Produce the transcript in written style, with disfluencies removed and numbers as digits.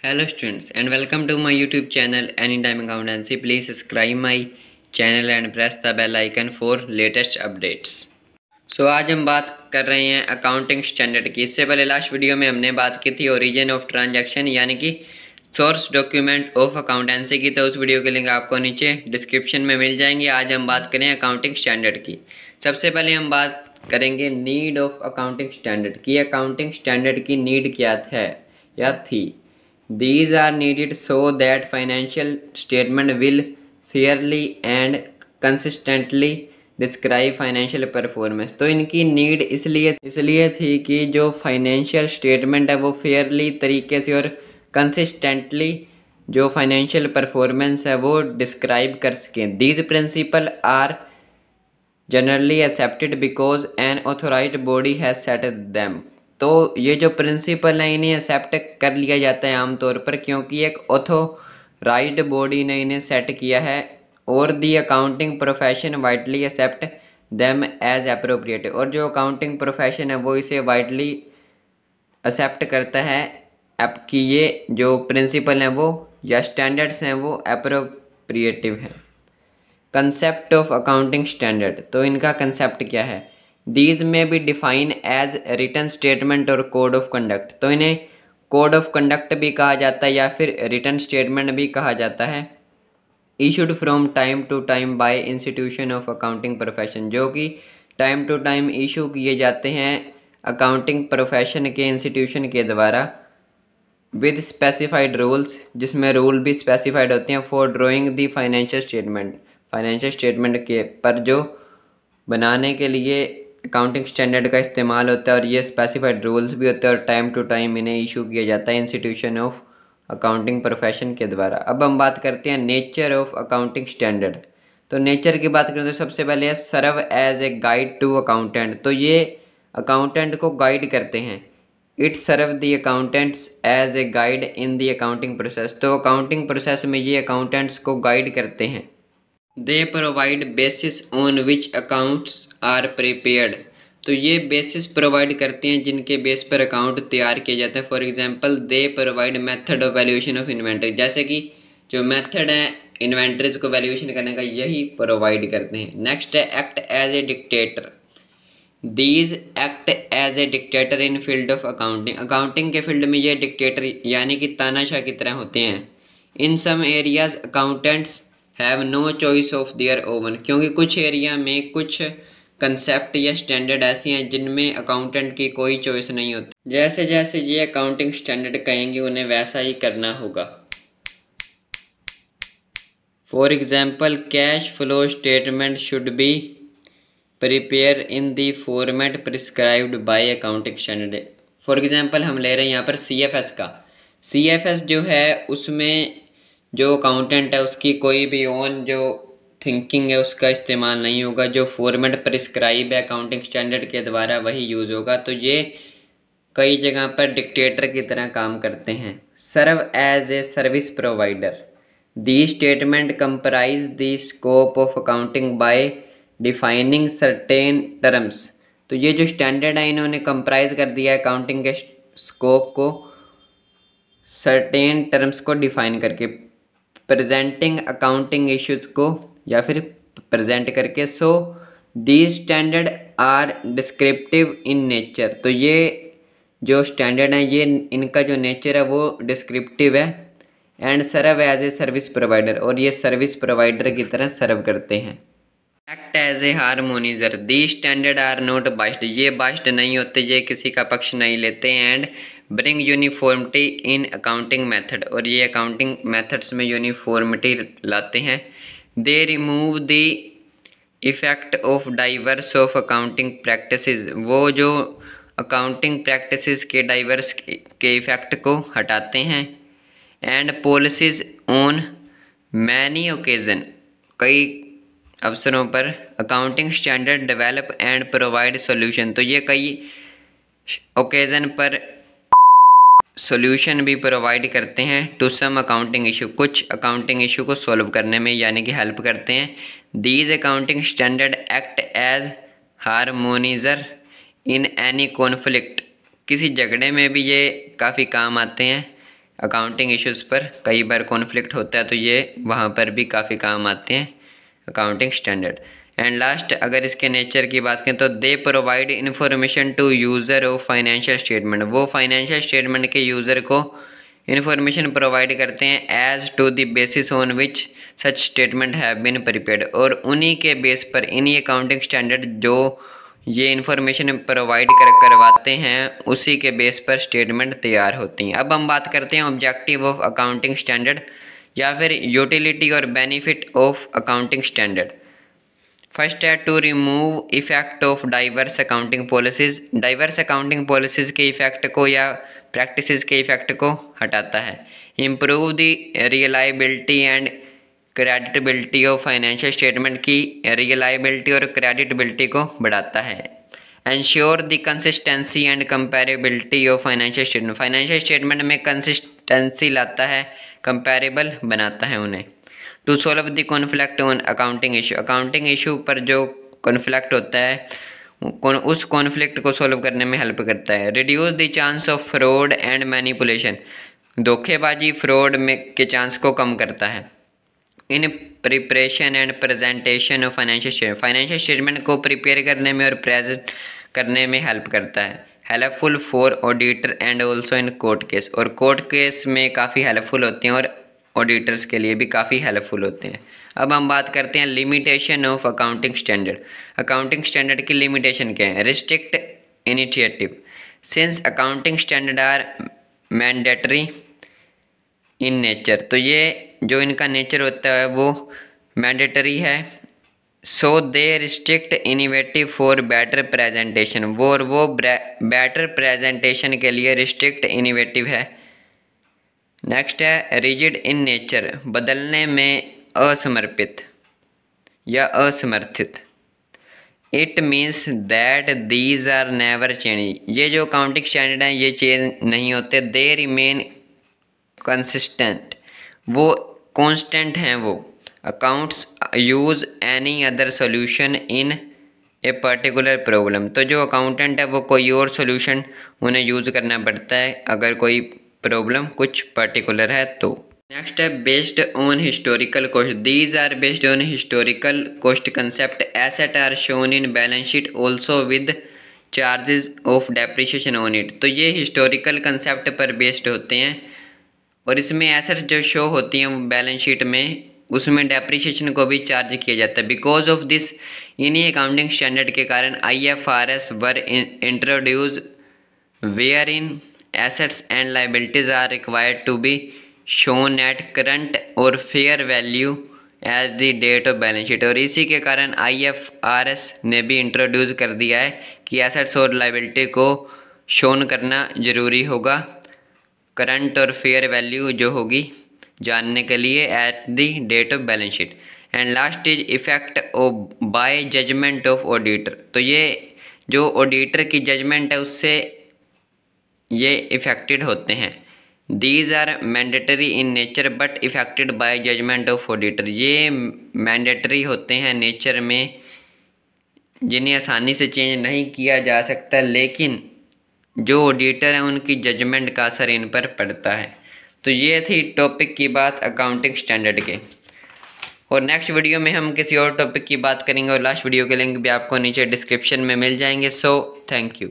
Hello students and welcome to my YouTube channel Anytime Accountancy. Please subscribe my channel and press the bell icon for latest updates. आज हम बात कर रहे हैं accounting standard की। इससे पहले लास्ट वीडियो में हमने बात की थी ओरिजिन ऑफ ट्रांजैक्शन यानी कि सोर्स डॉक्यूमेंट ऑफ अकाउंटेंसी की, तो उस वीडियो के लिंक आपको नीचे डिस्क्रिप्शन में मिल जाएंगे। आज हम बात करें अकाउंटिंग स्टैंडर्ड की। सबसे पहले हम बात करेंगे नीड ऑफ अकाउंटिंग स्टैंडर्ड की। अकाउंटिंग स्टैंडर्ड की नीड क्या है या थी। These are needed so that financial statement will fairly and consistently describe financial performance. तो इनकी नीड इसलिए थी कि जो फाइनेंशियल स्टेटमेंट है वो फेयरली तरीके से और कंसिस्टेंटली जो फाइनेंशियल परफॉर्मेंस है वो डिस्क्राइब कर सकें। These principle are generally accepted because an authorised body has set them. तो ये जो प्रिंसिपल है इन्हें एक्सेप्ट कर लिया जाता है आमतौर पर क्योंकि एक ऑथोराइज्ड बॉडी ने इन्हें सेट किया है और the accounting profession widely accept them as appropriate. और जो अकाउंटिंग प्रोफेशन है वो इसे वाइडली एक्सेप्ट करता है कि ये जो प्रिंसिपल हैं वो या स्टैंडर्ड्स हैं वो अप्रोप्रिएटिव हैं। कंसेप्ट ऑफ अकाउंटिंग स्टैंडर्ड, तो इनका कंसेप्ट क्या है। These may be define as written statement और कोड ऑफ कंडक्ट। तो इन्हें कोड ऑफ कंडक्ट भी कहा जाता है या फिर रिटन स्टेटमेंट भी कहा जाता है। Issued from time to time by institution of accounting profession, जो कि टाइम टू टाइम इशू किए जाते हैं अकाउंटिंग प्रोफेशन के इंस्टीट्यूशन के द्वारा विद स्पेसिफाइड रूल्स, जिसमें रूल भी स्पेसिफाइड होते हैं for drawing the financial statement. Financial statement के पर जो बनाने के लिए अकाउंटिंग स्टैंडर्ड का इस्तेमाल होता है और ये स्पेसिफाइड रूल्स भी होते हैं और टाइम टू टाइम इन्हें इशू किया जाता है इंस्टीट्यूशन ऑफ अकाउंटिंग प्रोफेशन के द्वारा। अब हम बात करते हैं नेचर ऑफ अकाउंटिंग स्टैंडर्ड। तो नेचर की बात करें तो सबसे पहले है serve as a guide to accountant. तो ये अकाउंटेंट को गाइड करते हैं। It serve the accountants as a guide in the accounting process. तो अकाउंटिंग प्रोसेस में ये अकाउंटेंट्स को गाइड करते हैं। They provide basis on which accounts are prepared. तो ये बेसिस प्रोवाइड करते हैं जिनके बेस पर अकाउंट तैयार किए जाते हैं। For example they provide method of valuation of inventory, जैसे कि जो मेथड है इन्वेंटरीज को वैल्यूएशन करने का यही प्रोवाइड करते हैं। नेक्स्ट है act as a dictator. These act as a dictator in field of accounting. Accounting के फील्ड में ये डिक्टेटर यानी कि तानाशाह की तरह होते हैं। In some areas accountants have no choice of their own, क्योंकि कुछ एरिया में कुछ कंसेप्ट या स्टैंडर्ड ऐसे हैं जिनमें अकाउंटेंट की कोई चॉइस नहीं होती। जैसे जैसे ये अकाउंटिंग स्टैंडर्ड कहेंगे उन्हें वैसा ही करना होगा। For example cash flow statement should be prepare in the format prescribed by accounting standard. For example हम ले रहे हैं यहाँ पर CFS का। CFS जो है उसमें जो अकाउंटेंट है उसकी कोई भी ओन जो थिंकिंग है उसका इस्तेमाल नहीं होगा। जो फॉर्मेट प्रिस्क्राइब है अकाउंटिंग स्टैंडर्ड के द्वारा वही यूज़ होगा। तो ये कई जगह पर डिक्टेटर की तरह काम करते हैं। Serve as a service provider. The statement comprise the scope of accounting by defining certain terms. तो ये जो स्टैंडर्ड है इन्होंने कंप्राइज कर दिया है अकाउंटिंग के स्कोप को सर्टेन टर्म्स को डिफाइन करके, प्रेजेंटिंग अकाउंटिंग इश्यूज को या फिर प्रेजेंट करके। So these standard are descriptive in nature. तो ये जो स्टैंडर्ड है ये इनका जो नेचर है वो डिस्क्रिप्टिव है। And serve as a service provider, और ये सर्विस प्रोवाइडर की तरह सर्व करते हैं। Act as a harmoniser. The standard are not biased, ये बाइस्ड नहीं होते, ये किसी का पक्ष नहीं लेते। And bring uniformity in accounting method, और ये अकाउंटिंग मेथड्स में यूनिफॉर्मिटी लाते हैं। They remove the effect of diverse of accounting practices, वो जो अकाउंटिंग प्रैक्टिसेस के डाइवर्स के इफेक्ट को हटाते हैं। And policies on many occasion, कई अवसरों पर accounting standard develop and provide solution. तो ये कई ओकेजन पर सॉल्यूशन भी प्रोवाइड करते हैं टू सम अकाउंटिंग इशू, कुछ अकाउंटिंग इशू को सॉल्व करने में यानी कि हेल्प करते हैं। These accounting standard act as harmoniser in any conflict, किसी झगड़े में भी ये काफ़ी काम आते हैं अकाउंटिंग इश्यूज़ पर कई बार कॉन्फ्लिक्ट होता है, तो ये वहाँ पर भी काफ़ी काम आते हैं अकाउंटिंग स्टैंडर्ड। एंड लास्ट अगर इसके नेचर की बात करें तो they provide information to user of financial statement, वो फाइनेंशियल स्टेटमेंट के यूज़र को इन्फॉर्मेशन प्रोवाइड करते हैं as to the basis on which such statement have been prepared, और उन्हीं के बेस पर इन्हीं अकाउंटिंग स्टैंडर्ड जो ये इन्फॉर्मेशन प्रोवाइड करवाते हैं उसी के बेस पर स्टेटमेंट तैयार होती हैं। अब हम बात करते हैं ऑब्जेक्टिव ऑफ अकाउंटिंग स्टैंडर्ड या फिर यूटिलिटी और benefit of accounting standard. First है to remove effect of diverse accounting policies, diverse accounting policies के इफेक्ट को या प्रैक्टिसेस के इफेक्ट को हटाता है। Improve the reliability and credibility of financial statement की रियलाइबिलिटी और क्रेडिटबिलिटी को बढ़ाता है। Ensure the consistency and comparability of financial statement, financial statement में कंसिस्टेंसी लाता है, कंपेरेबल बनाता है उन्हें। To solve the conflict on accounting issue, accounting issue पर जो कॉन्फ्लिक्ट होता है उस कॉन्फ्लिक्ट को सॉल्व करने में हेल्प करता है। Reduce the chance of fraud and manipulation, धोखेबाजी फ्रॉड में के चांस को कम करता है। In preparation and presentation of financial statement को प्रिपेयर करने में और प्रेजेंट करने में हेल्प करता है। Helpful for auditor and also in court case, और कोर्ट केस में काफ़ी हेल्पफुल होते हैं और ऑडिटर्स के लिए भी काफ़ी हेल्पफुल होते हैं। अब हम बात करते हैं limitation of accounting standard, accounting standard की लिमिटेशन क्या है। Restrict initiative, since accounting standard are mandatory in nature, तो ये जो इनका नेचर होता है वो मैंडेटरी है। So they restrict innovative for better presentation, वो बेटर प्रेजेंटेशन के लिए रिस्ट्रिक्ट इनोवेटिव है। नेक्स्ट है रिजिड इन नेचर, बदलने में असमर्पित या असमर्थित। It means that these are never change, ये जो अकाउंटिंग स्टैंडर्ड हैं ये चेंज नहीं होते। दे रिमेन कंसिस्टेंट, वो कांस्टेंट हैं वो। Accounts use any other solution in a particular problem, तो जो अकाउंटेंट है वो कोई और सॉल्यूशन उन्हें यूज़ करना पड़ता है अगर कोई प्रॉब्लम कुछ पर्टिकुलर है तो। नेक्स्ट है based on historical cost, these are based on historical cost concept. Asset are shown in balance sheet also with charges of depreciation on it, तो ये हिस्टोरिकल कंसेप्ट पर बेस्ड होते हैं और इसमें एसेट्स जो शो होती हैं बैलेंस शीट में उसमें डेप्रिसिएशन को भी चार्ज किया जाता है। बिकॉज ऑफ दिस, इन्हीं अकाउंटिंग स्टैंडर्ड के कारण IFRS were introduce where in assets and liabilities are required to be shown at current or fair value as the date of balance sheet, और इसी के कारण IFRS ने भी इंट्रोड्यूस कर दिया है कि एसेट्स और लाइबिलिटी को शोन करना ज़रूरी होगा करंट और फेयर वैल्यू जो होगी जानने के लिए at the date of balance sheet. And last is effect of by judgement of auditor, तो ये जो ऑडिटर की जजमेंट है उससे ये इफेक्टेड होते हैं। These are mandatory in nature but effected by judgement of auditor, ये मैंडेटरी होते हैं नेचर में जिन्हें आसानी से चेंज नहीं किया जा सकता, लेकिन जो ऑडिटर हैं उनकी जजमेंट का असर इन पर पड़ता है। तो ये थी टॉपिक की बात अकाउंटिंग स्टैंडर्ड के, और नेक्स्ट वीडियो में हम किसी और टॉपिक की बात करेंगे और लास्ट वीडियो के लिंक भी आपको नीचे डिस्क्रिप्शन में मिल जाएंगे। So thank you.